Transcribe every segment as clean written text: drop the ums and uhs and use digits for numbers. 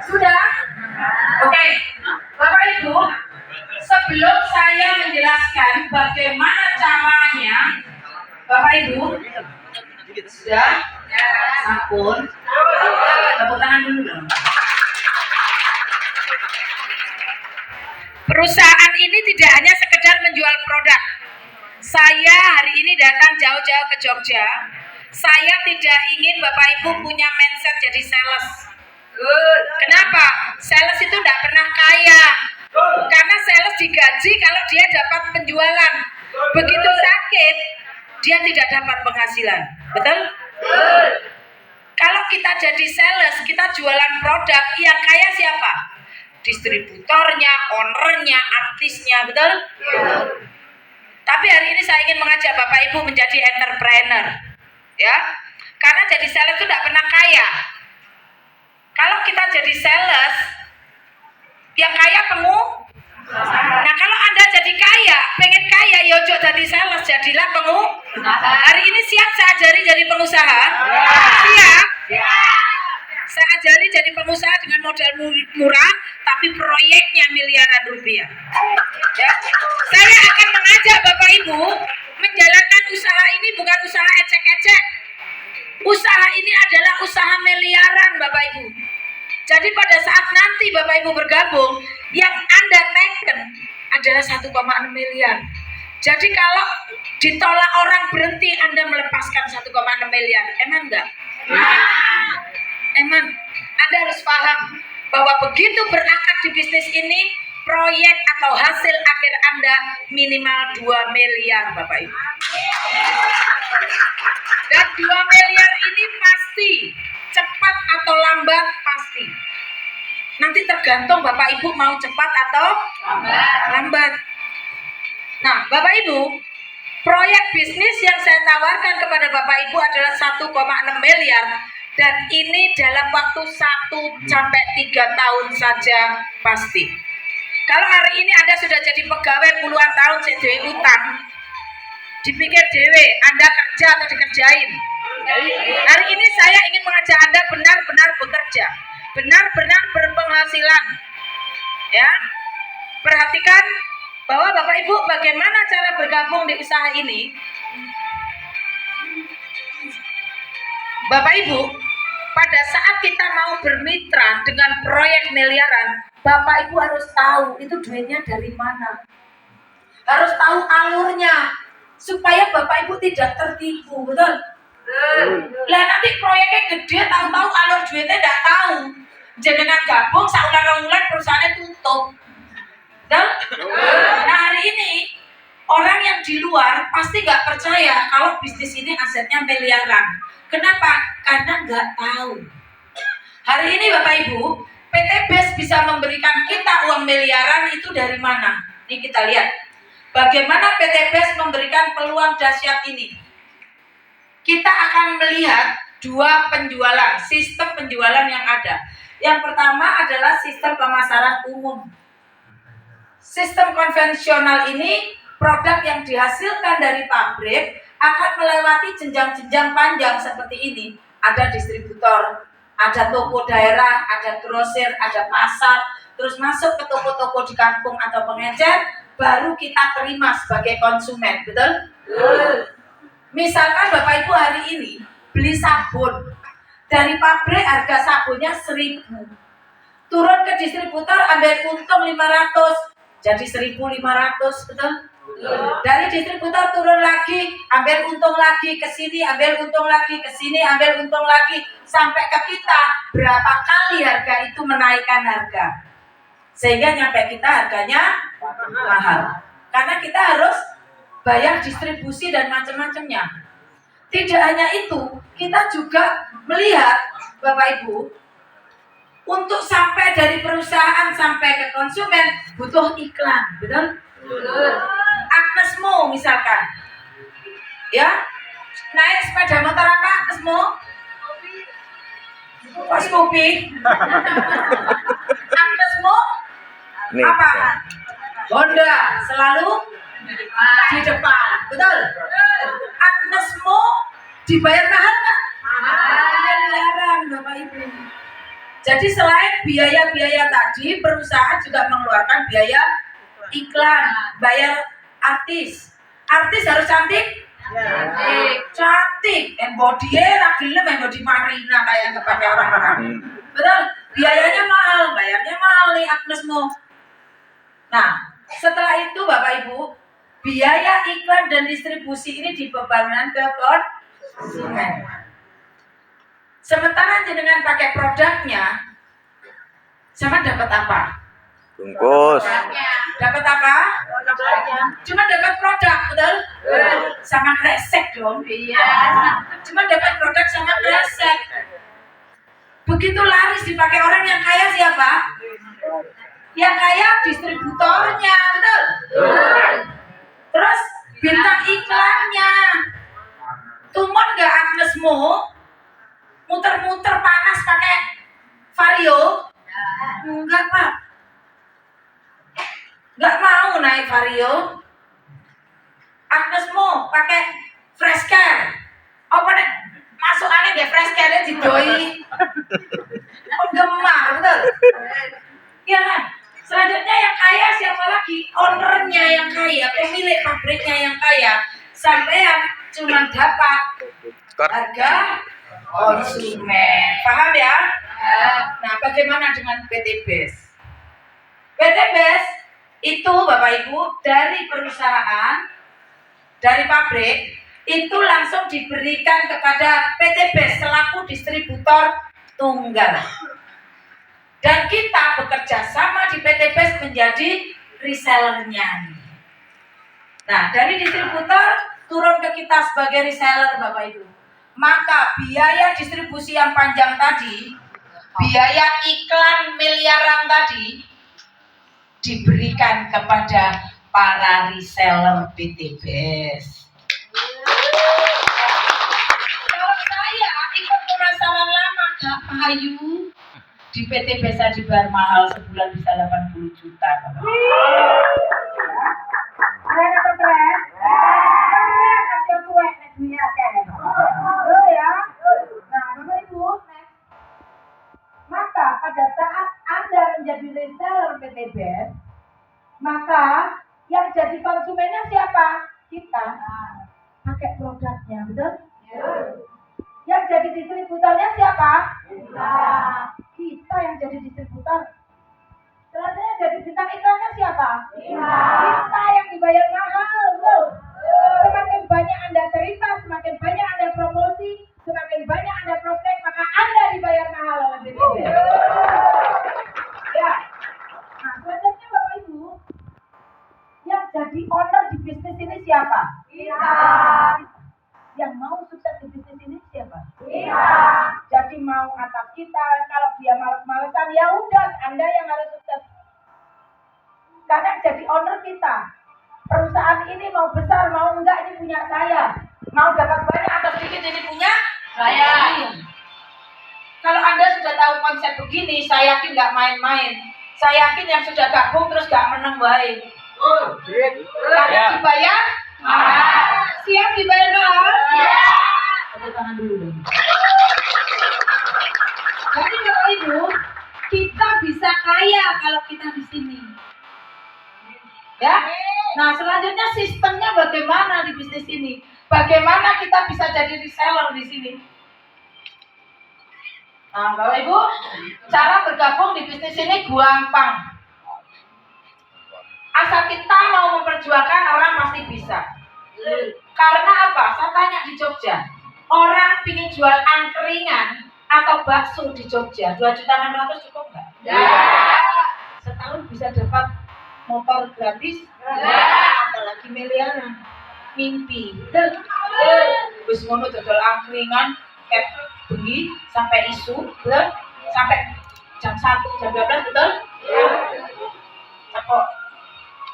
Sudah? Oke, Bapak Ibu, sebelum saya menjelaskan bagaimana caranya, Bapak Ibu, sudah? Sampun. Tepuk tangan dulu dong. Perusahaan ini tidak hanya sekedar menjual produk. Saya hari ini datang jauh-jauh ke Jogja. Saya tidak ingin Bapak Ibu punya mindset jadi sales. Kenapa? Sales itu tidak pernah kaya. Karena sales digaji kalau dia dapat penjualan. Begitu sakit, dia tidak dapat penghasilan. Betul? Kalau kita jadi sales, kita jualan produk, yang kaya siapa? Distributornya, ownernya, artisnya, betul? Tapi hari ini saya ingin mengajak Bapak Ibu menjadi entrepreneur, ya. Karena jadi sales itu tidak pernah kaya. Kalau kita jadi sales, yang kaya pengusaha. Nah, kalau Anda jadi kaya, pengen kaya, yojo jadi sales, jadilah pengusaha. Hari ini siap saya ajari jadi pengusaha? Siap? Saya ajari jadi pengusaha dengan modal murah, tapi proyeknya miliaran rupiah. Ya. Saya akan mengajak Bapak Ibu menjalankan usaha ini bukan usaha ecek-ecek. Usaha ini adalah usaha miliaran, Bapak Ibu. Jadi pada saat nanti Bapak Ibu bergabung, yang Anda taken adalah 1,6 miliar. Jadi kalau ditolak orang berhenti, Anda melepaskan 1,6 miliar. Emang enggak? Emang Anda harus paham bahwa begitu berakar di bisnis ini, proyek atau hasil akhir Anda minimal 2 miliar, Bapak Ibu. Dan 2 miliar ini pasti, cepat atau lambat pasti. Nanti tergantung Bapak Ibu mau cepat atau lambat. Nah, Bapak Ibu, proyek bisnis yang saya tawarkan kepada Bapak Ibu adalah 1,6 miliar. Dan ini dalam waktu 1-3 tahun saja pasti. Kalau hari ini Anda sudah jadi pegawai puluhan tahun jadi utang, dipikir dewe, Anda kerja atau dikerjain. Hari ini saya ingin mengajak Anda benar-benar bekerja, benar-benar berpenghasilan. Ya, perhatikan bahwa Bapak Ibu bagaimana cara bergabung di usaha ini. Bapak Ibu, pada saat kita mau bermitra dengan proyek miliaran, Bapak Ibu harus tahu itu duitnya dari mana. Harus tahu alurnya supaya Bapak Ibu tidak tertipu, betul? Lah nanti proyeknya gede, tahu-tahu alur duitnya tidak tahu. Jenengan gabung saulang-ulang perusahaannya tutup. Betul? Nah hari ini orang yang di luar pasti nggak percaya kalau bisnis ini asetnya miliaran. Kenapa? Karena nggak tahu. Hari ini Bapak Ibu, PT BES bisa memberikan kita uang miliaran itu dari mana? Ini kita lihat. Bagaimana PT BES memberikan peluang dahsyat ini? Kita akan melihat dua penjualan, sistem penjualan yang ada. Yang pertama adalah sistem pemasaran umum. Sistem konvensional ini produk yang dihasilkan dari pabrik akan melewati jenjang-jenjang panjang seperti ini. Ada distributor, ada toko daerah, ada grosir, ada pasar, terus masuk ke toko-toko di kampung atau pengecer, baru kita terima sebagai konsumen, betul? Misalkan Bapak Ibu hari ini beli sabun, dari pabrik harga sabunnya 1.000, turun ke distributor ambil untung 500, jadi 1.500, betul? Dari distributor turun lagi, ambil untung lagi, ke sini ambil untung lagi, ke sini ambil untung lagi, sampai ke kita berapa kali harga itu menaikkan harga, sehingga nyampe kita harganya mahal. Karena kita harus bayar distribusi dan macam-macamnya. Tidak hanya itu, kita juga melihat Bapak Ibu, untuk sampai dari perusahaan sampai ke konsumen butuh iklan, betul? Agnes Agnesmu misalkan, ya, naik sepeda motor apa Agnesmu? Pas kopi. Agnesmu apa? Honda, selalu di depan, betul? Agnesmu dibayar mahal nggak? Miliaran, Bapak Ibu. Jadi selain biaya-biaya tadi, perusahaan juga mengeluarkan biaya iklan, bayar artis. Artis harus cantik? Cantik. Embody-nya lagi embody Marina kayak kepada orang-orang. Betul? Biayanya mahal, bayarnya mahal nih Agnesmu. Nah, setelah itu Bapak Ibu, biaya iklan dan distribusi ini dibebankan ke konsumen. Sementara jenengan pakai produknya, sama dapat apa? Bungkus. Dapat apa? Cuma dapat produk, betul? Sama kresek dong. Iya. Cuma dapat produk sama kresek. Begitu laris dipakai orang yang kaya siapa? Yang kaya distributornya, betul? Terus bintang iklannya. Tumon nggak Agnesmu muter-muter panas pakai Vario? Enggak, Pak. Enggak mau naik Vario. Agnesmu pakai fresh care. Apa nih? Masuk angin ya fresh care-nya didoi. Penggemar, betul? Iya kan? Selanjutnya yang kaya siapa lagi? Ownernya yang kaya, pemilik pabriknya yang kaya. Sampai yang cuma dapat harga konsumen. Paham ya? Nah, bagaimana dengan PT BES? PT BES itu Bapak Ibu dari perusahaan, dari pabrik itu langsung diberikan kepada PT BES selaku distributor tunggal. Dan kita bekerja sama di PT BES menjadi resellernya. Nah, dari distributor turun ke kita sebagai reseller Bapak Ibu. Maka biaya distribusi yang panjang tadi, biaya iklan miliaran tadi diberikan kepada para reseller PT BES. Kalau saya ikut pemasaran lama gak payu, di PT BES dibayar mahal sebulan bisa 80 juta. Keren atau keren? Keren atau tuwek nek dunia keren. Oh ya. Nah, Bapak Ibu, maka pada saat Anda menjadi reseller PT BES, maka yang jadi konsumennya siapa? Kita. Pakai produknya, betul? Yang jadi distributornya siapa? Kita yang jadi distributor. Selanjutnya jadi bintang iklannya siapa? Kita yang dibayar mahal, betul? Semakin banyak Anda cerita, semakin banyak Anda promosi, semakin banyak Anda prospek, maka Anda dibayar mahal oleh BTB. Ya. Nah, selanjutnya Bapak Ibu, yang jadi owner di bisnis ini siapa? Kita. Yang mau sukses di bisnis ini siapa? Kita. Jadi mau atas kita, kalau dia malas-malesan, ya udah, Anda yang harus sukses. Karena jadi owner kita. Perusahaan ini mau besar, mau enggak, ini punya saya. Mau dapat banyak atau sedikit, ini punya saya. Kalau Anda sudah tahu konsep begini, saya yakin nggak main-main. Saya yakin yang sudah gabung terus nggak menang baik. Karena dibayar mahal. Siap dibayar mahal? Iya. Tepuk tangan dulu dong. Jadi Bapak Ibu, kita bisa kaya kalau kita di sini. Ya. Nah, selanjutnya sistemnya bagaimana di bisnis ini? Bagaimana kita bisa jadi reseller di sini? Nah, Bapak Ibu, cara bergabung di bisnis ini gampang. Asal kita mau memperjuangkan, orang pasti bisa. Karena apa? Saya tanya di Jogja, orang pingin jual angkringan atau bakso di Jogja, 2.600.000 cukup nggak? Ya. Setahun bisa dapat motor gratis? Ya. Apalagi miliaran. Mimpi. Wis ngono dodol angkringan, bengi sampai isu, betul? Sampai jam 1, jam 12, betul? Teko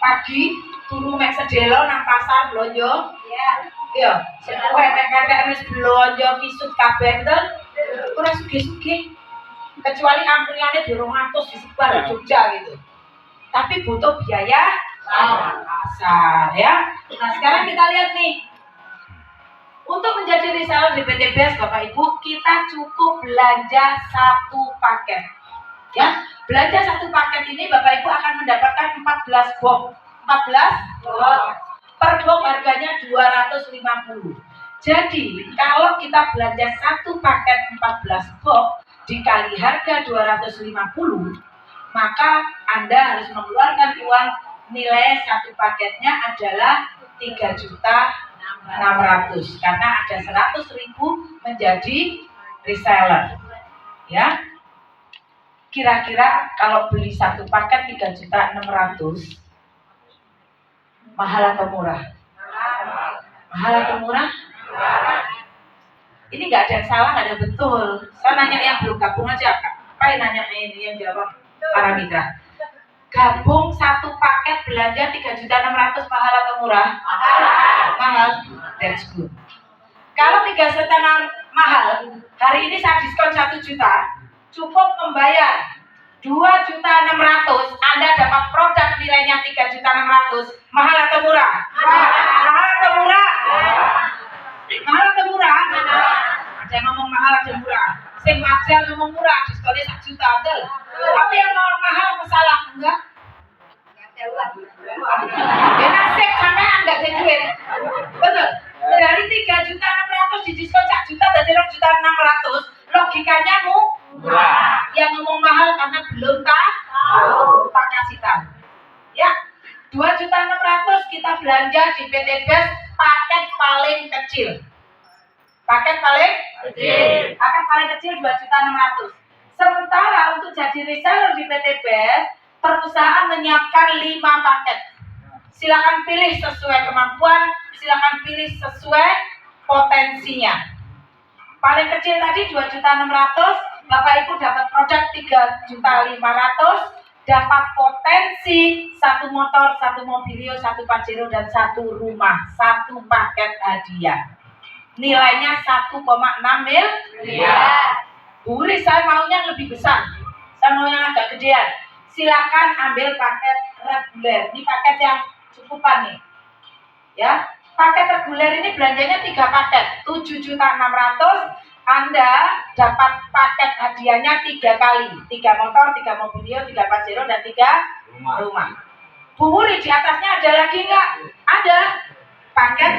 pagi Guru mek sedelo nang pasar blonjo. Iya. Sing ketek-ketek wis blonjo kisut kabeh ten. Ora sugih-sugih. Kecuali ampliannya di 200 disebar di Jogja gitu. Tapi butuh biaya pasar ya. Nah sekarang kita lihat nih. Untuk menjadi reseller di PT BES Bapak Ibu, kita cukup belanja satu paket. Ya, belanja satu paket ini Bapak Ibu akan mendapatkan 14 box. 14 box. Per box harganya 250. Jadi, kalau kita belanja satu paket 14 box dikali harga 250, maka Anda harus mengeluarkan uang nilai satu paketnya adalah 3.600.000 karena ada 100.000 menjadi reseller. Ya. Kira-kira kalau beli satu paket 3.600.000 mahal atau murah? Mahal atau murah? Ini nggak ada yang salah, nggak ada yang betul. Saya nanya yang belum gabung aja, Kak. Apa yang nanya ini yang jawab para mitra? Gabung satu paket belanja 3.600.000 mahal atau murah? Mahal. That's good. Kalau 3,5 mahal, hari ini saya diskon 1 juta, cukup membayar 2.600.000, Anda dapat produk nilainya 3.600.000, mahal atau murah? Mahal atau murah? Mahal atau murah? Ada yang ngomong mahal, ada yang murah. Sing wajar ngomong murah, diskonnya 1 juta, betul. Tapi yang mau mahal apa salah? Enggak. Ya nasib sampean enggak ada duit. Betul. Dari 3.600.000 di diskon 1 juta dari 2.600.000, logikanya murah. Yang ngomong mahal karena belum tahu. Tak kasih tahu. Ya. 2.600.000 kita belanja di PT BES paket paling kecil. Paket paling kecil. Paket paling kecil 2.600.000. Sementara untuk jadi reseller di PT BES, perusahaan menyiapkan 5 paket. Silakan pilih sesuai kemampuan, silakan pilih sesuai potensinya. Paling kecil tadi 2.600.000, Bapak Ibu dapat produk 3.500.000, dapat potensi 1 motor, 1 mobilio, 1 pajero dan 1 rumah, 1 paket hadiah. Nilainya 1,6 miliar. Buri, saya maunya lebih besar. Saya mau yang agak gedean. Silakan ambil paket reguler. Ini paket yang cukupan nih. Ya, paket reguler ini belanjanya 3 paket, 7.600.000. Anda dapat paket hadiahnya 3 kali, 3 motor, 3 mobilio, 3 pajero dan 3 rumah. Bu Wuri, di atasnya ada lagi nggak? Ada. Paket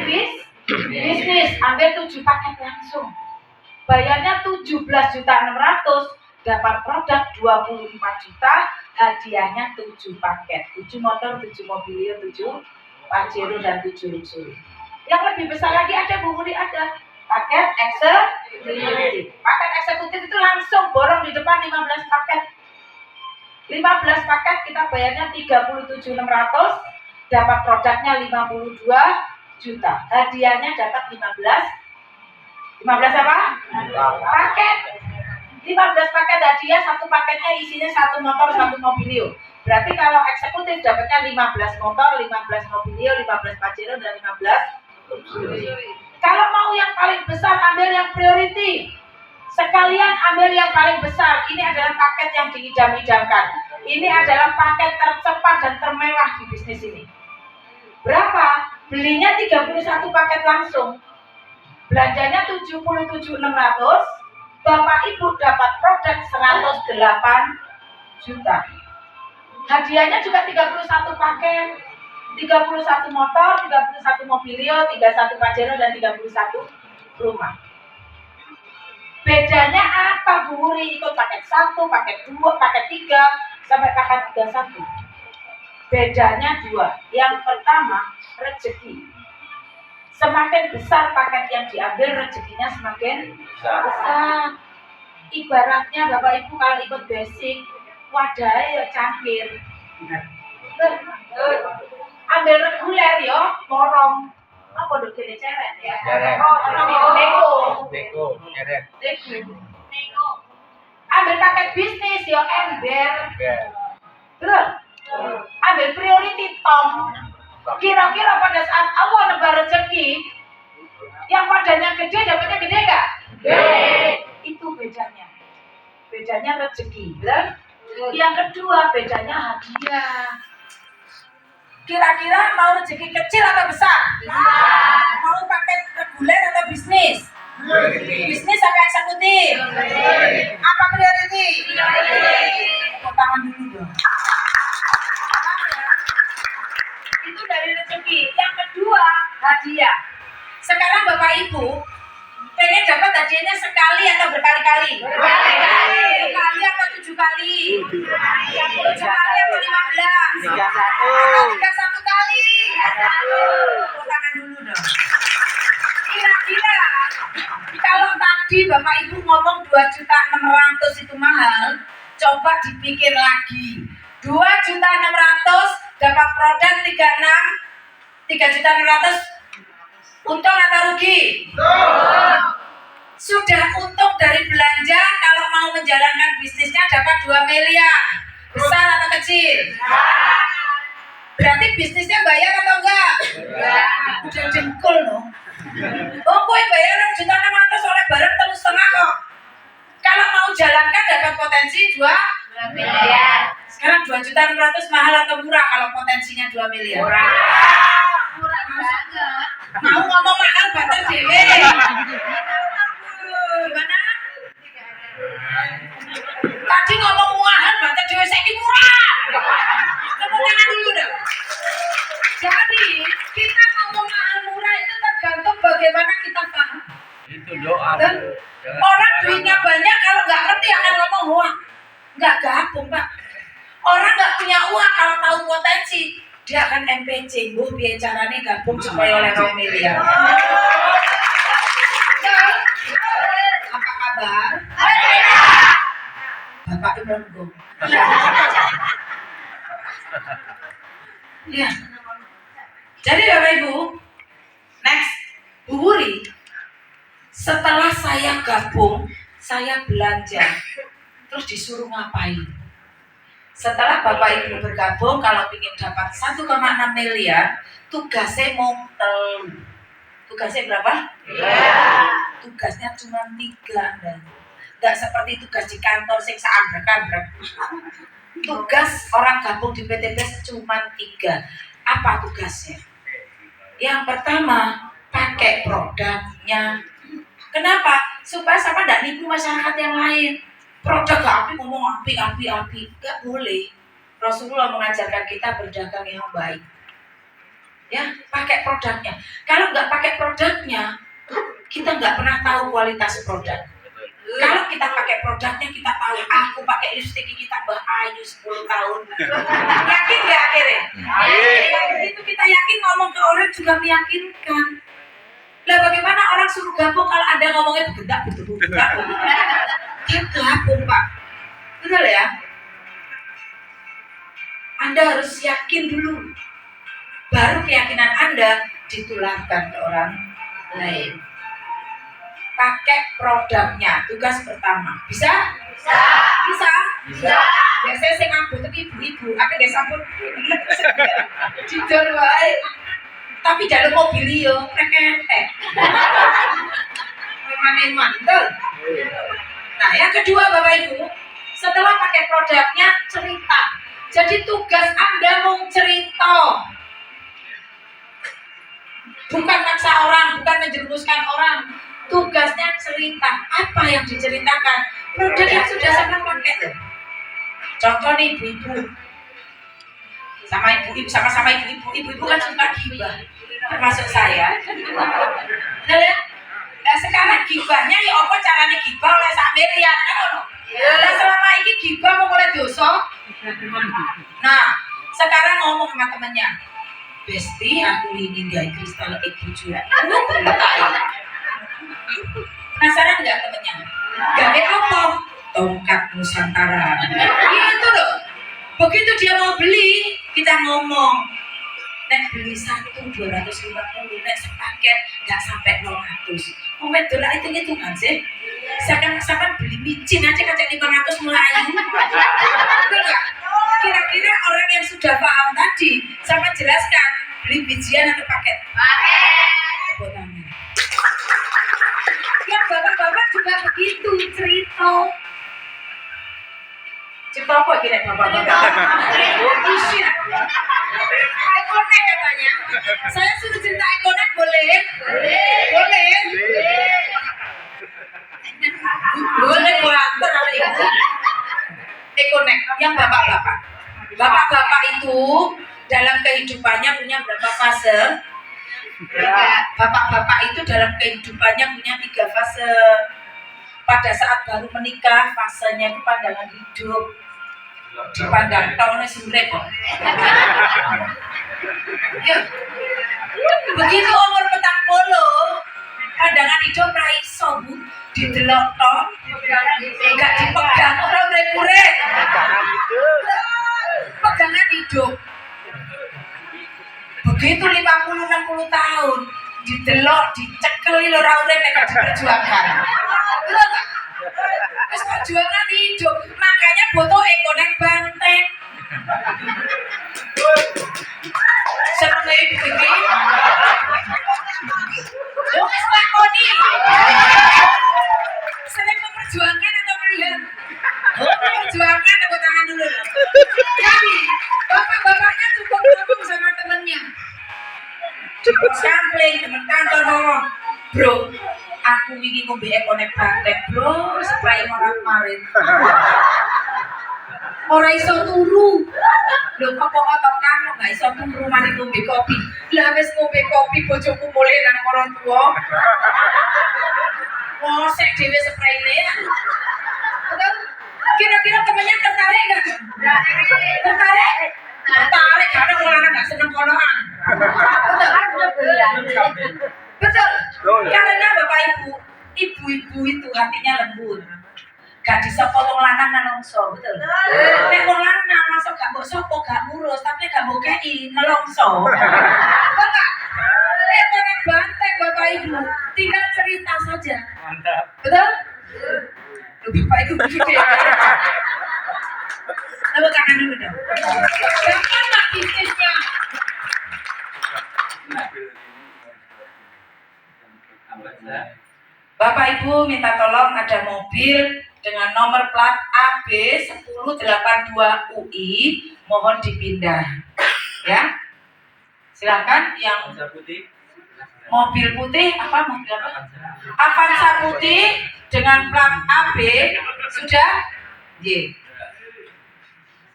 bisnis, ambil 7 paket langsung. Bayarnya 17.600.000, dapat produk 24 juta, hadiahnya 7 paket, 7 motor, 7 mobilio, 7 pajero dan 7 luxury. Yang lebih besar lagi ada Bu Wuri, ada paket eksekutif. Paket eksekutif itu langsung borong di depan 15 paket. 15 paket kita bayarnya 37.600, dapat produknya 52 juta. Hadiahnya dapat 15 apa? Paket. 15 paket hadiah, 1 paketnya isinya 1 motor, 1 mobilio. Berarti kalau eksekutif dapatnya 15 motor, 15 mobilio, 15 pajero dan 15 luxury. Kalau mau yang paling besar, ambil yang priority. Sekalian ambil yang paling besar. Ini adalah paket yang diidam-idamkan. Ini adalah paket tercepat dan termewah di bisnis ini. Berapa? Belinya 31 paket langsung. Belanjanya 77.600. Bapak Ibu dapat produk 108 juta. Hadiahnya juga 31 paket. 31 motor, 31 mobilio, 31 pajero dan 31 rumah. Bedanya apa Bu Wuri? Ikut paket 1, paket 2, paket 3 sampai paket 31. Bedanya 2. Yang pertama, rezeki. Semakin besar paket yang diambil, rezekinya semakin besar. Ibaratnya Bapak Ibu kalau ikut basic, wadahnya ya cangkir. Ambil reguler ya, borong. Apa dok gede ceret ya? Deko. Ambil paket bisnis ya, ember. Terus ambil priority tom. Kira-kira pada saat Allah nebar rezeki, yang padanya gede dapatnya gede nggak? Itu bedanya. Bedanya rezeki, betul? Yang kedua bedanya hadiah. Kira-kira mau rezeki kecil atau besar? Mau pakai reguler atau bisnis? Bisnis apa eksekutif? Apa priority? Tepuk tangan dulu dong. Itu dari rezeki. Yang kedua hadiah. Sekarang Bapak Ibu pengen dapat hadiahnya sekali atau berkali-kali? Sekali atau 7 kali? 7 kali atau 15? 31 kali? Tepuk tangan dulu dong. Kira-kira kalau tadi Bapak Ibu ngomong 2.600.000 itu mahal, coba dipikir lagi. 2.600.000 dapat produk 3.600.000 untung atau rugi? Sudah untung dari belanja, kalau mau menjalankan bisnisnya dapat 2 miliar. Besar atau kecil? Berarti bisnisnya bayar atau enggak? Udah dengkul loh. Oh, kowe bayar 1.600.000 oleh barang 3,5 kok. Kalau mau jalankan dapat potensi 2 miliar. Sekarang 2.600.000 mahal atau murah kalau potensinya 2 miliar? Murah banget. Mau ngomong mahal bater dewe. Gimana? Tadi ngomong mahal bater dewe, saiki murah. Tepuk tangan dulu dong. Jadi kita ngomong mahal murah itu tergantung bagaimana kita paham. Itu doa. Dan orang duitnya banyak kalau nggak ngerti akan ngomong wah nggak gabung Pak. Orang nggak punya uang kalau tahu potensi dia akan MPC, bu biar caranya gabung supaya oleh 2 miliar. Apa kabar? Bapak Ibu. Ya. Jadi Bapak Ibu, next, Bu Wuri, setelah saya gabung, saya belanja, terus disuruh ngapain? Setelah Bapak Ibu bergabung, kalau ingin dapat 1,6 miliar, tugasnya mau tugasnya berapa? Tugasnya cuma 3, dan nggak seperti tugas di kantor sing seambrek-ambrek. Tugas orang gabung di PTBS cuma 3. Apa tugasnya? Yang pertama, pakai produknya. Kenapa? Supaya sama tidak nipu masyarakat yang lain. Produk gak api ngomong api, gak boleh. Rasulullah mengajarkan kita berdagang yang baik. Ya, pakai produknya. Kalau nggak pakai produknya, kita nggak pernah tahu kualitas produk. Kalau kita pakai produknya, kita tahu. Aku pakai lipstick kita Mbak Ayu 10 tahun. Yakin nggak akhirnya? Begitu kita yakin, ngomong ke orang juga meyakinkan. Lah bagaimana orang suruh gabung kalau Anda ngomongnya begendak betul. Dia gabung Pak. Betul ya? Anda harus yakin dulu. Baru keyakinan Anda ditularkan ke orang lain. Pakai produknya, tugas pertama. Bisa? Bisa? Biasanya saya ngabut tapi ibu-ibu, aku gak sampun jujur wae. Tapi jalur mobil yo, rekete. Eman-eman, betul? Nah, yang kedua Bapak Ibu, setelah pakai produknya, cerita. Jadi tugas Anda mau cerita. Bukan maksa orang, bukan menjerumuskan orang. Tugasnya cerita. Apa yang diceritakan? Produk yang sudah saya pakai. Contoh nih ibu-ibu. Sama ibu-ibu, sama-sama ibu-ibu. Ibu-ibu kan suka gibah. Termasuk saya. Betul ya? Nah sekarang gibahnya ya apa caranya gibah oleh sak miliar kan ono. Nah selama ini gibah mau mulai dosa. Nah sekarang ngomong sama temennya, Besti aku ingin gaya kristal ibu juga. Penasaran nggak temennya? Gawe apa? Tongkat Nusantara. Gitu loh. Begitu dia mau beli, kita ngomong. Nek beli 1 250, nek sepaket nggak sampai 200. Mau dolar hitung-hitungan sih. Misalkan beli micin aja kacang 500 melayu. Betul nggak? Kira-kira orang yang sudah paham tadi, sama jelaskan beli bijian atau paket? Tepuk tangan. Ya bapak-bapak juga begitu cerita. Cerita apa kira bapak-bapak? Isi. Ikonek katanya. Saya suruh cerita ikonek boleh? Boleh. Boleh buater ada itu. Ikonek yang bapak-bapak. Bapak-bapak itu dalam kehidupannya punya berapa fase? Bapak-bapak itu dalam kehidupannya punya 3 fase. Pada saat baru menikah, fasenya itu pandangan hidup. Dipandang tahunnya surek kok. Begitu umur 40, pandangan hidup raiso bu, didelok toh, enggak dipegang orang urek-urek. Pegangan hidup. Begitu 50-60 tahun, didelok, dicekeli lho ora urip nek diperjuangkan. Betul enggak? Wis perjuangan hidup, makanya foto ekonek banteng. Seneng ibu iki. Yo wis lakoni. Seneng memperjuangkan atau melihat? Memperjuangkan tepuk tangan dulu. Jadi, bapak-bapaknya cukup ngomong sama temennya. Sampling temen kantor ngomong, bro, aku wingi ngombe ekonek banteng, bro, spray ora kemarin. Ora iso turu. Lho kok otot kamu gak iso turu mari ngombe kopi. Lah wis ngombe kopi bojoku mulih nang orang tua. Oh, sek dhewe sprayne. Betul? Kira-kira temennya tertarik enggak? Tertarik? Tertarik karena orang enggak seneng konoan. Betul. Karena Bapak Ibu, ibu-ibu itu hatinya lembut. Gak disapa wong lanang nelongso, betul. Nek wong lanang masuk gak mbok sapa gak ngurus, tapi gak mbok kei nelongso. Betul enggak? Ekonek banteng Bapak Ibu, tinggal cerita saja. Mantap. Betul? Bapak Ibu begitu. Tepuk tangan dulu dong. Gampang lah bisnisnya. Bapak Ibu minta tolong ada mobil dengan nomor plat AB 1082 UI, mohon dipindah. Ya. Silakan yang mobil putih apa mobil apa? Avanza putih dengan plat AB sudah? Y.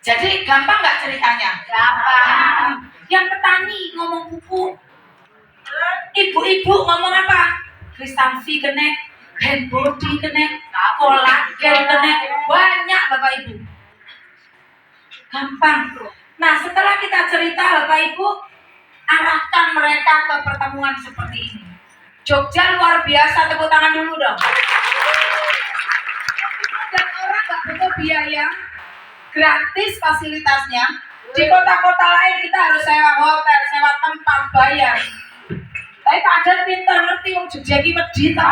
Jadi gampang nggak ceritanya? Gampang. Yang petani ngomong pupuk, ibu-ibu ngomong apa? Kristansi kena, hand body kena, kolagen kena, banyak Bapak Ibu. Gampang. Nah setelah kita cerita Bapak Ibu, arahkan mereka ke pertemuan seperti ini. Jogja luar biasa, tepuk tangan dulu dong. Dan orang nggak butuh biaya, gratis fasilitasnya. Di kota-kota lain kita harus sewa hotel, sewa tempat, bayar. Tapi padahal pintar ngerti wong Jogja iki medhit ta.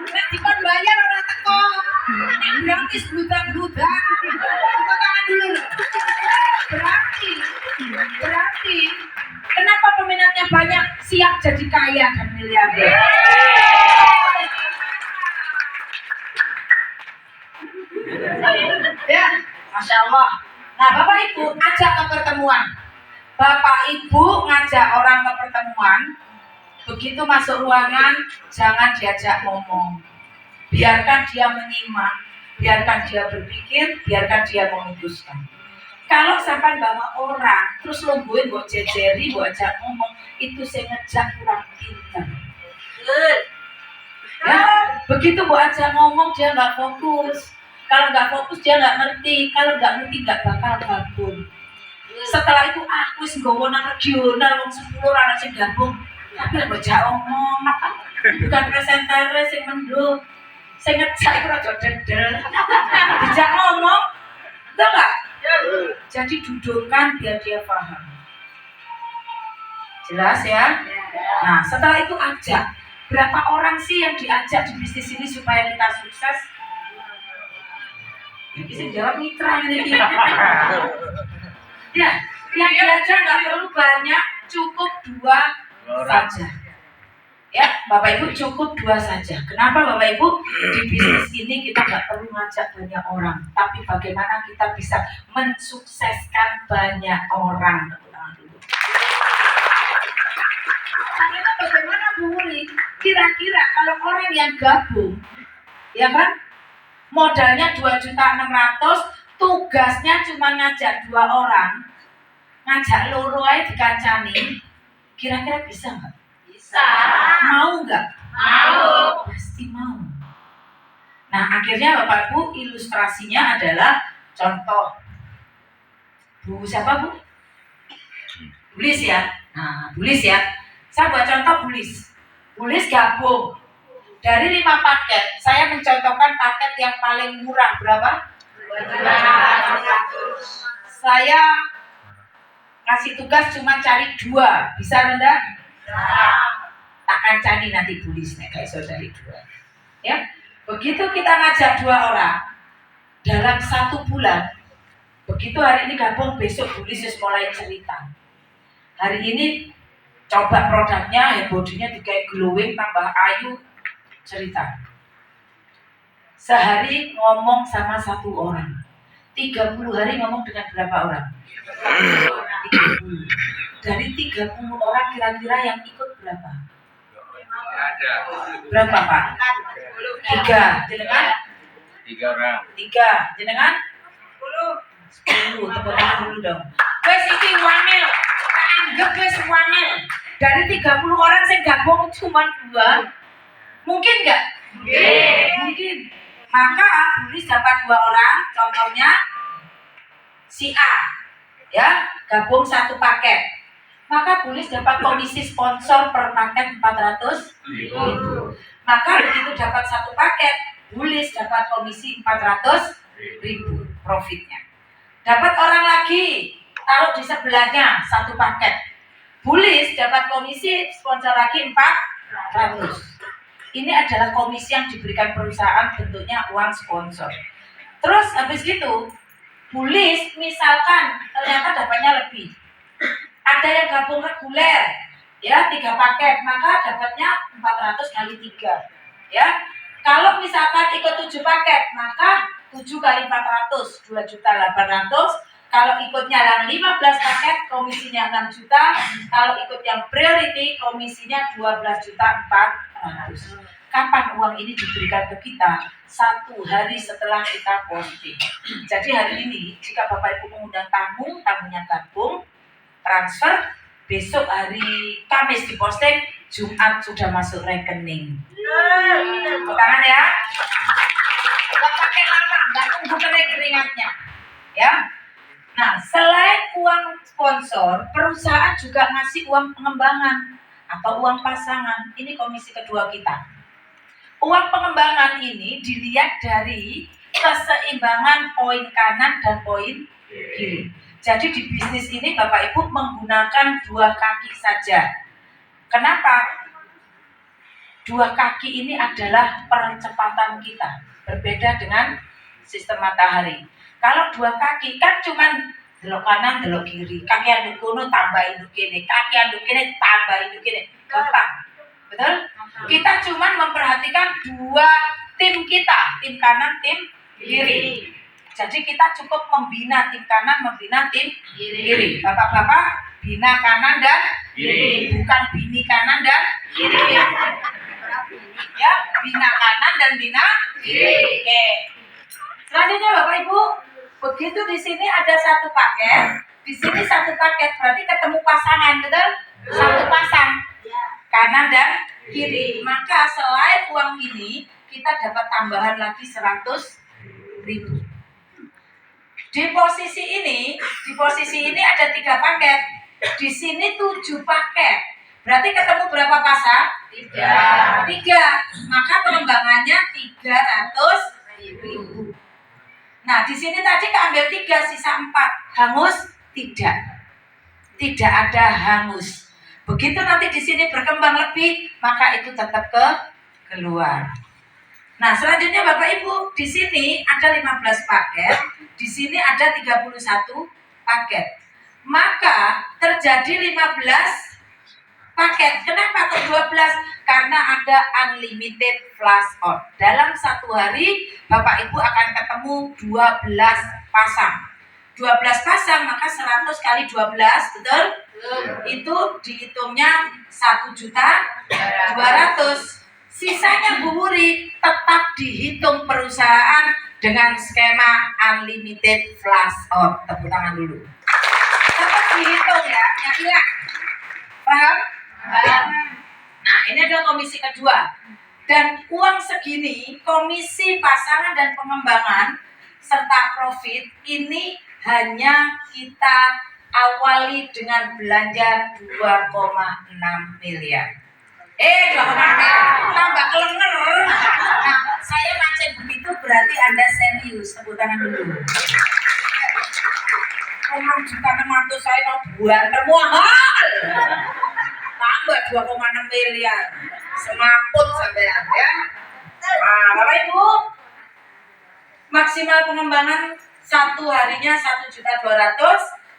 Nek dikon bayar ora teko. Nek gratis bludak-bludak. Tepuk tangan dulu. Berarti kenapa peminatnya banyak, siap jadi kaya dan miliarder. Ya, Masya Allah. Nah Bapak Ibu ajak ke pertemuan. Bapak Ibu ngajak orang ke pertemuan, begitu masuk ruangan jangan diajak ngomong, biarkan dia menyimak, biarkan dia berpikir, biarkan dia memutuskan. Kalau sampai bawa orang terus lungguin buat jejeri, buat ajak ngomong, itu saya ngejak kurang pintar. Ya, begitu buat ajak ngomong dia nggak fokus. Kalau nggak fokus dia nggak ngerti, kalau nggak ngerti nggak bakal gabung. Setelah itu aku wis nggawa nang regional wong 10 anak sing gabung. Tapi mbok jak omong. Bukan presenter sing mendung. Sing ngejak iku rada dedel. Dijak ngomong. Betul enggak? Jadi dudukkan biar dia paham. Jelas ya? Nah, setelah itu ajak. Berapa orang sih yang diajak di bisnis ini supaya kita sukses? Bisa jawab mitra ini. Ya, yang diajak nggak perlu banyak, cukup 2 saja. Ya, Bapak Ibu cukup 2 saja. Kenapa Bapak Ibu? Di bisnis ini kita nggak perlu ngajak banyak orang, tapi bagaimana kita bisa mensukseskan banyak orang. Tepuk tangan dulu. Karena bagaimana Bu Uli? Kira-kira kalau orang yang gabung, ya kan, modalnya 2.600.000, tugasnya cuma ngajak 2 orang, ngajak loro aja dikancani, kira-kira bisa nggak? Bisa. Mau nggak? Mau. Pasti mau. Nah, akhirnya Bapak Ibu ilustrasinya adalah contoh. Bu siapa Bu? Bulis ya. Nah, Bulis ya. Saya buat contoh Bulis. Bulis gabung. Dari 5 paket, saya mencontohkan paket yang paling murah berapa? 2.600. Saya kasih tugas cuma cari 2. Bisa rendah? Takkan cari nanti Bulis nih kayak saudari 2. Ya. Begitu kita ngajak 2 orang dalam 1 bulan, begitu hari ini gabung, besok Bulis mulai cerita. Hari ini coba produknya, bodinya dikai glowing, tambah ayu, cerita. Sehari ngomong sama 1 orang, 30 hari ngomong dengan berapa orang? 30. Dari 30 orang kira-kira yang ikut berapa? Berapa Pak? 3. Jenengan? 3 orang. 3. Jenengan? 10. Tepuk tangan dulu dong. Wes iki wangel. Tak anggap wes wangel. Dari 30 orang yang gabung cuma 2. Mungkin nggak? Mungkin. Maka Bulis dapat 2 orang, contohnya si A, ya, gabung 1 paket. Maka Bulis dapat komisi sponsor per paket 400.000. Maka begitu dapat 1 paket, Bulis dapat komisi 400.000 profitnya. Dapat orang lagi, taruh di sebelahnya 1 paket, Bulis dapat komisi sponsor lagi 400. Ini adalah komisi yang diberikan perusahaan, bentuknya uang sponsor. Terus habis itu Bulis misalkan ternyata dapatnya lebih, ada yang gabung reguler, ya, 3 paket, maka dapatnya 400 kali 3, ya. Kalau misalkan ikut 7 paket, maka 7 kali 400, 2.800.000. Kalau ikutnya yang 15 paket, komisinya 6 juta. Kalau ikut yang priority, komisinya 12.400.000. Kapan uang ini diberikan ke kita? 1 hari setelah kita posting. Jadi hari ini, jika Bapak Ibu mengundang tamu, tamunya gabung, transfer, besok hari Kamis diposting, Jumat sudah masuk rekening. Tangan ya. Nggak pakai lama, nggak tunggu keringatnya, ya. Nah, selain uang sponsor, perusahaan juga ngasih uang pengembangan atau uang pasangan. Ini komisi kedua kita. Uang pengembangan ini dilihat dari keseimbangan poin kanan dan poin kiri. Jadi di bisnis ini Bapak Ibu menggunakan 2 kaki saja. Kenapa? 2 kaki ini adalah percepatan kita. Berbeda dengan sistem matahari. Kalau 2 kaki kan cuman delok kanan, delok kiri. Kaki anduk kono tambahin nduk kene, kaki anduk kene tambahin nduk kene. Gampang. Betul? Kita cuman memperhatikan 2 tim kita, tim kanan, tim kiri. Jadi kita cukup membina tim kanan, membina tim kiri. Bapak-bapak, bina kanan dan kiri, bukan bini kanan dan kiri. Ya, bina kanan dan bina kiri. Oke. Selanjutnya Bapak Ibu, begitu di sini ada 1 paket, di sini 1 paket, berarti ketemu pasangan, betul? 1 pasang, kanan dan kiri. Maka selain uang ini, kita dapat tambahan lagi 100.000. Di posisi ini ada 3 paket. Di sini 7 paket. Berarti ketemu berapa pasang? 3. Maka pengembangannya 300.000. Nah, di sini tadi keambil 3, sisa 4. Hangus? Tidak. Tidak ada hangus. Begitu nanti di sini berkembang lebih, maka itu tetap keluar. Nah, selanjutnya Bapak Ibu, di sini ada 15 paket, di sini ada 31 paket. maka terjadi 15 paket. Kenapa kok 12? Karena ada unlimited flash out. Dalam satu hari Bapak Ibu akan ketemu 12 pasang. 12 pasang maka 100 kali 12, betul? Itu dihitungnya 1.200.000. Sisanya Bu Wuri tetap dihitung perusahaan dengan skema unlimited flash out. Tepuk tangan dulu. Tetap dihitung ya, yang hilang. Paham? Nah, ini adalah komisi kedua. Dan uang segini, komisi pasangan dan pengembangan serta profit ini hanya kita awali dengan belanja 2,6 miliar. 2,6 miliar. Tambah kelenger. Nah, saya mancing begitu berarti Anda serius. Tepuk tangan dulu. 6.600.000 saya mau buat termuahal. Tambah 2,6 miliar. Semaput sampean ya. Nah, Bapak Ibu, maksimal pengembangan satu harinya 1.200.000.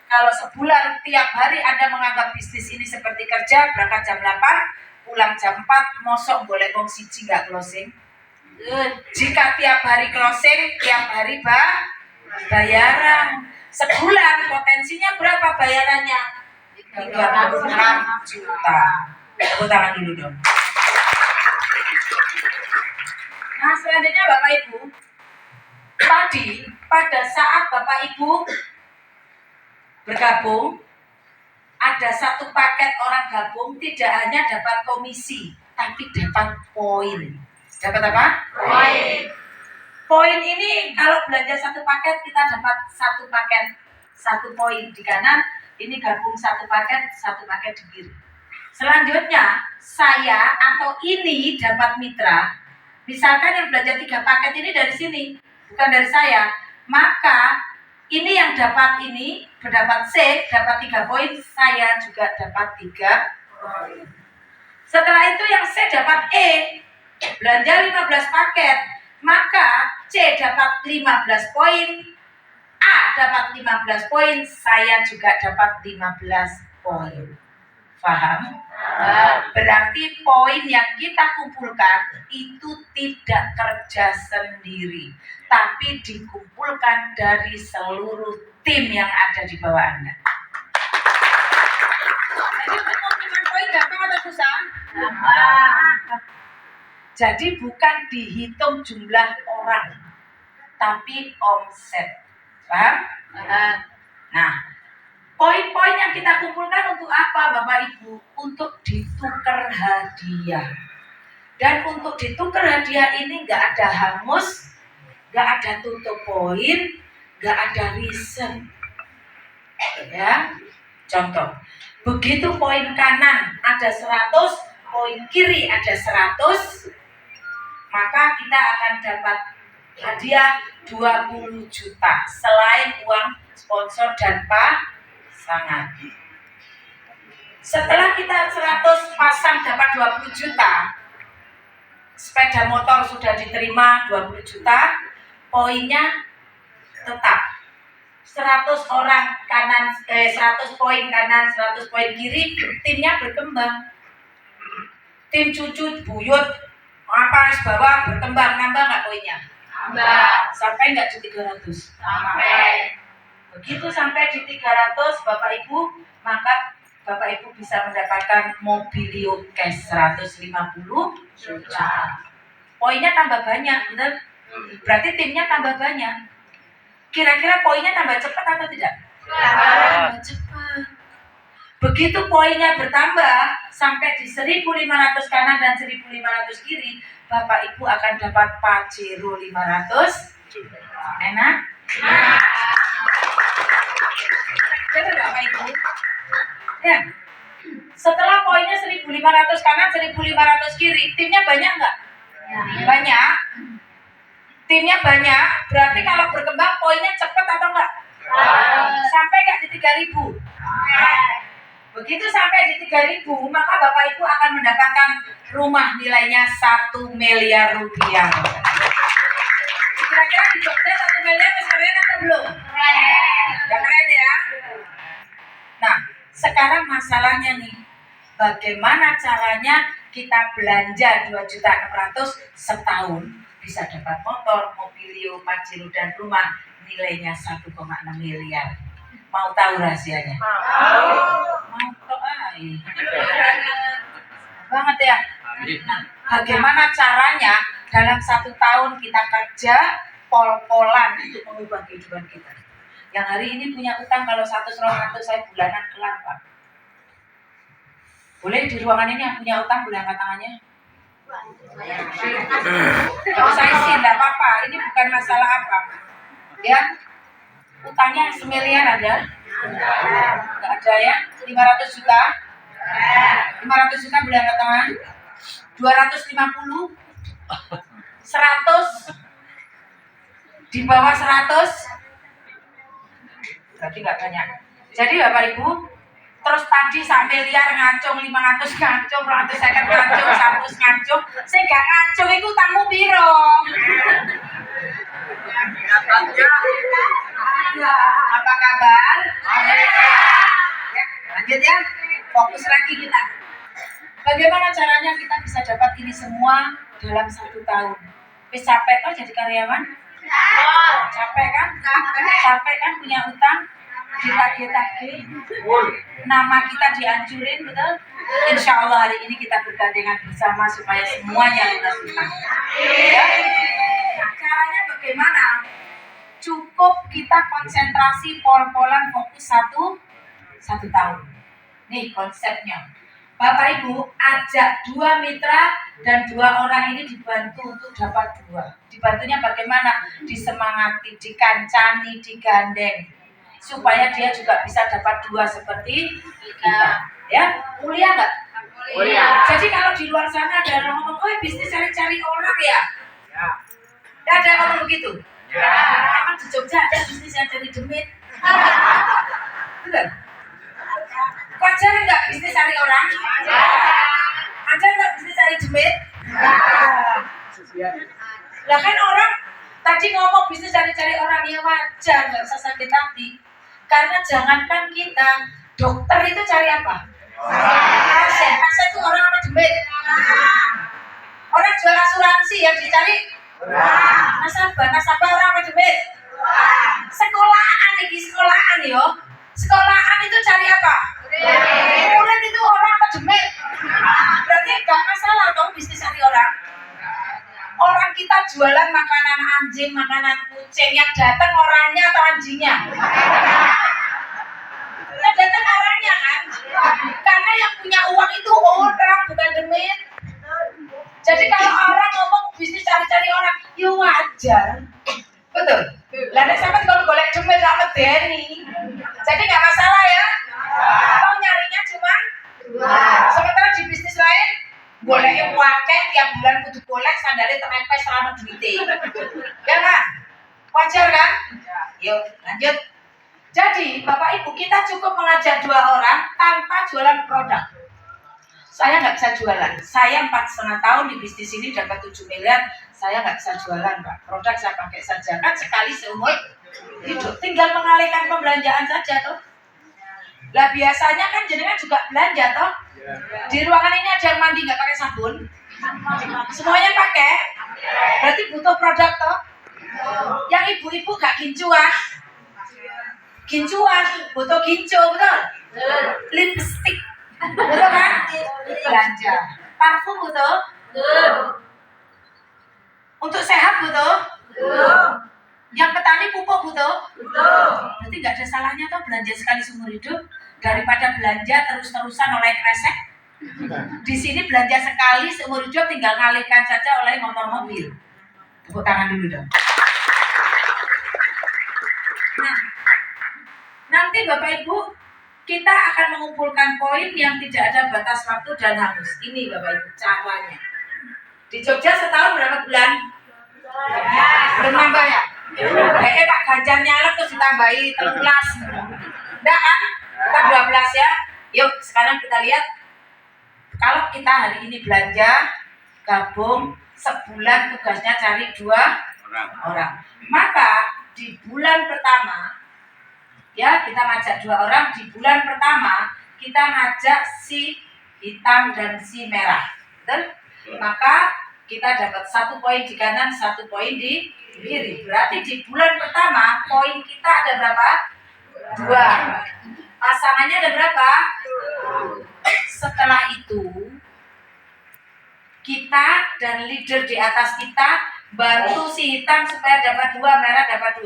Kalau sebulan tiap hari Anda menganggap bisnis ini seperti kerja, berangkat jam 8, pulang jam 4, mosok boleh wong siji nggak closing? Jika tiap hari closing, tiap hari bayaran. Sebulan potensinya berapa bayarannya? 36 juta. Tepuk tangan dulu dong. Nah, selanjutnya Bapak Ibu, tadi pada saat Bapak Ibu bergabung, ada satu paket orang gabung tidak hanya dapat komisi, tapi dapat poin. Dapat apa? Poin. Poin ini kalau belanja satu paket kita dapat satu paket, satu poin di kanan. Ini gabung satu paket di kiri. Selanjutnya saya atau ini dapat mitra. Misalkan yang belanja 3 paket ini dari sini, bukan dari saya. Maka ini yang dapat ini, berdapat C, dapat 3 poin, saya juga dapat 3 poin. Setelah itu yang C dapat E, belanja 15 paket, maka C dapat 15 poin, A dapat 15 poin, saya juga dapat 15 poin. Paham? Berarti poin yang kita kumpulkan itu tidak kerja sendiri, tapi dikumpulkan dari seluruh tim yang ada di bawah Anda. Jadi pengumpulan poin gampang atau susah? Jadi bukan dihitung jumlah orang, tapi omset. Paham? Nah, poin-poin yang kita kumpulkan untuk apa Bapak Ibu? Untuk ditukar hadiah. Dan untuk ditukar hadiah ini nggak ada hangus, nggak ada tutup poin, nggak ada reason. Ya, contoh. Begitu poin kanan ada 100, poin kiri ada 100, maka kita akan dapat hadiah 20 juta selain uang sponsor dan pasangan. Setelah kita 100 pasang dapat 20 juta, sepeda motor sudah diterima 20 juta, poinnya tetap 100 orang kanan, 100 poin kanan, 100 poin kiri, timnya berkembang. Tim cucu, buyut, apa bawah berkembang, nambah nggak poinnya? Nambah. Sampai nggak di 300? Sampai. Begitu sampai di 300 Bapak Ibu, maka Bapak Ibu bisa mendapatkan mobilio cash 150 juta. Poinnya tambah banyak, betul? Berarti timnya tambah banyak. Kira-kira poinnya tambah cepat atau tidak? Tambah cepat. Begitu poinnya bertambah sampai di 1.500 kanan dan 1.500 kiri, Bapak Ibu akan dapat Pajero 500 juta. Enak? Betul Bapak Ibu? Ya. Setelah poinnya 1.500 kanan, 1.500 kiri, timnya banyak nggak? Banyak. Timnya banyak, berarti kalau berkembang poinnya cepat atau enggak? Sampai nggak di 3.000? Begitu sampai di 3.000, maka Bapak Ibu akan mendapatkan rumah nilainya 1 miliar rupiah. Kira-kira di Jogja 1 miliar keren atau belum? Keren. Ya keren ya. masalahnya nih, bagaimana caranya kita belanja 2.600.000 setahun bisa dapat motor, mobilio, pajero dan rumah nilainya 1,6 miliar. Mau tahu rahasianya? Mau tahu? Banget ya. Nah, bagaimana caranya dalam 1 tahun kita kerja pol-polan untuk mengubah kehidupan kita? Yang hari ini punya utang kalau 100 saya bulanan kelar, Pak. Boleh di ruangan ini yang punya utang boleh angkat tangannya? Kalau saya sih enggak apa-apa, ini bukan masalah apa. Ya. Utangnya semiliar ada? Enggak ada ya? 500 juta? 500 juta boleh angkat tangan? 250? 100? Di bawah 100? Berarti nggak banyak. Jadi Bapak Ibu, terus tadi sak miliar ngacung, 500 ngacung, 250 ngacung, 100 ngacung, saya nggak ngacung itu tamu piro. Apa kabar? Ya, lanjut ya. Fokus lagi kita. Bagaimana caranya kita bisa dapat ini semua dalam 1 tahun? Wis capek toh jadi karyawan? Capek kan? Capek kan punya utang? Ditagih-tagih, nama kita dihancurin, betul? Insya Allah hari ini kita bergandengan bersama supaya semuanya lunas utang. Ya? Nah, caranya bagaimana? Cukup kita konsentrasi pol-polan fokus satu tahun. Nih konsepnya. Bapak Ibu ajak 2 mitra dan 2 orang ini dibantu untuk dapat 2. Dibantunya bagaimana? Disemangati, dikancani, digandeng. Supaya dia juga bisa dapat 2 seperti kita. Ya, mulia nggak? Mulia. Jadi kalau di luar sana ada orang ngomong, oh bisnis cari-cari orang ya? Ya. Nggak ada yang ngomong begitu? Ya. Emang di Jogja ada bisnis yang cari demit? Betul? Wajar nggak bisnis cari orang? Wajar nggak bisnis cari demit? Lah kan orang tadi ngomong bisnis cari-cari orang, ya wajar, nggak usah sakit hati. Karena jangankan kita, dokter itu cari apa? Pasien itu orang apa demit? Orang jual asuransi yang dicari? Nasabah orang apa demit? Sekolahan nih, sekolahan yo. Sekolahan itu cari apa? Murid itu orang apa demit? Berarti gak masalah dong bisnis cari orang. Orang kita jualan makanan anjing, makanan kucing, yang datang orangnya atau anjingnya? Yang datang orangnya kan? Karena yang punya uang itu orang, bukan demit. Jadi kalau orang ngomong bisnis cari-cari orang, ya wajar. Betul? Lalu sampai kalau golek demit sama Denny. Jadi nggak masalah ya? Kalau nyarinya cuma sementara di bisnis lain boleh wakil tiap bulan kudu golek sandalnya terempes selama duitnya. Ya kan? Wajar kan? Yuk lanjut. Jadi Bapak Ibu kita cukup mengajak 2 orang tanpa jualan produk. Saya nggak bisa jualan. Saya 4,5 tahun di bisnis ini dapat 7 miliar. Saya nggak bisa jualan, Pak. Produk saya pakai saja kan sekali seumur hidup. Tinggal mengalihkan pembelanjaan saja tuh. Lah biasanya kan jenengan juga belanja toh. Di ruangan ini ada yang mandi nggak pakai sabun? Semuanya pakai. Berarti butuh produk toh. Yang ibu-ibu gak gincuan. Gincuan, butuh gincu, betul? Lipstick, betul kan? Belanja. Parfum butuh? Untuk sehat butuh? Yang petani pupuk butuh? Berarti nggak ada salahnya toh belanja sekali seumur hidup daripada belanja terus-terusan oleh kresek. Di sini belanja sekali seumur hidup tinggal ngalihkan saja oleh motor mobil. Tepuk tangan dulu dong. Nah, nanti Bapak Ibu kita akan mengumpulkan poin yang tidak ada batas waktu dan hangus. Ini Bapak Ibu caranya. Di Jogja setahun berapa bulan? Belum nambah ya? Kayaknya Pak Ganjar nyalek terus ditambahi 13. Enggak kan? Kita 12 ya. Yuk sekarang kita lihat. Kalau kita hari ini belanja gabung sebulan tugasnya cari 2 orang. Maka di bulan pertama ya kita ngajak 2 orang. Di bulan pertama kita ngajak si hitam dan si merah, betul? Maka kita dapat 1 poin di kanan, 1 poin di kiri. Berarti di bulan pertama poin kita ada berapa? 2. Pasangannya ada berapa? Setelah itu kita dan leader di atas kita bantu si hitam supaya dapat 2, merah dapat 2.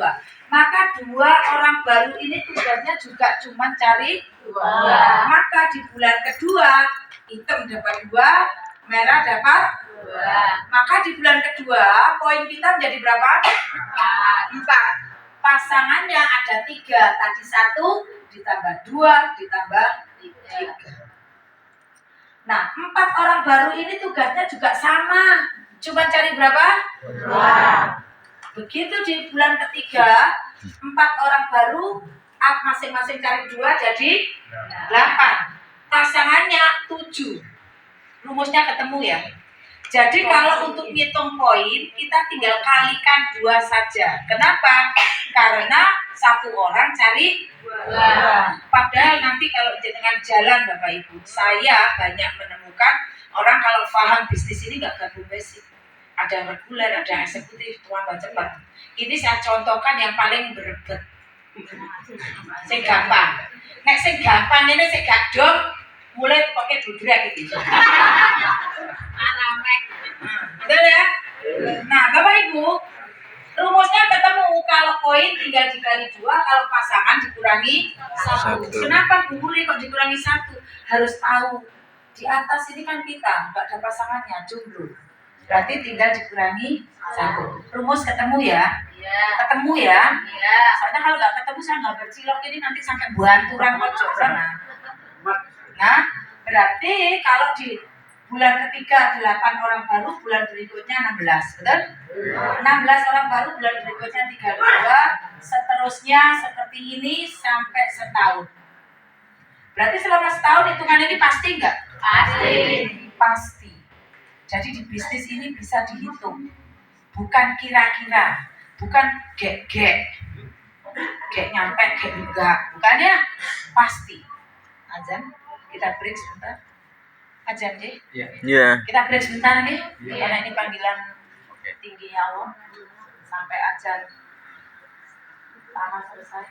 Maka 2 orang baru ini tugasnya juga cuma cari 2. Maka di bulan kedua hitam dapat 2, merah dapat 2. Maka di bulan kedua poin kita menjadi berapa? 4. Pasangannya ada 3. Tadi 1 ditambah 2 ditambah 3. Nah, 4 orang baru ini tugasnya juga sama. Cuma cari berapa? 2. Begitu di bulan ketiga, 4 orang baru masing-masing cari 2 jadi 8. Pasangannya 7. Rumusnya ketemu ya. Jadi kalau untuk ngitung poin, kita tinggal kalikan 2 saja. Kenapa? Karena 1 orang cari 2. Padahal nanti kalau dengan jalan Bapak Ibu, saya banyak menemukan orang kalau paham bisnis ini nggak gabung basic. Ada reguler, ada eksekutif, tuan cepat. Ini saya contohkan yang paling berebet. Sing gampang. Nek sing gampang ini sing gak dong, mulai pakai budrek gitu. Betul ya? Nah, Bapak Ibu, rumusnya ketemu. Kalau poin tinggal dikali 2, kalau pasangan dikurangi 1. Kenapa Bu Muri kok dikurangi 1? Harus tahu di atas ini kan kita nggak ada pasangannya, jomblo. Berarti tinggal dikurangi 1. Rumus ketemu ya? Iya. Ketemu ya? Iya. Soalnya kalau nggak ketemu saya nggak bercilok ini nanti sampai buanturan pojok sana. Nah, berarti kalau di bulan ketiga 8 orang baru, bulan berikutnya 16, betul? 16 orang baru, bulan berikutnya 32, seterusnya seperti ini sampai setahun. Berarti selama setahun hitungan ini pasti nggak? Pasti. Pasti. Jadi di bisnis ini bisa dihitung, bukan kira-kira, bukan gek-gek, gek nyampe, gek enggak, bukannya pasti. Azan, kita break sebentar. Ajan deh. Iya. Kita break sebentar nih, karena ini panggilan tingginya Allah sampai ajan tanah selesai.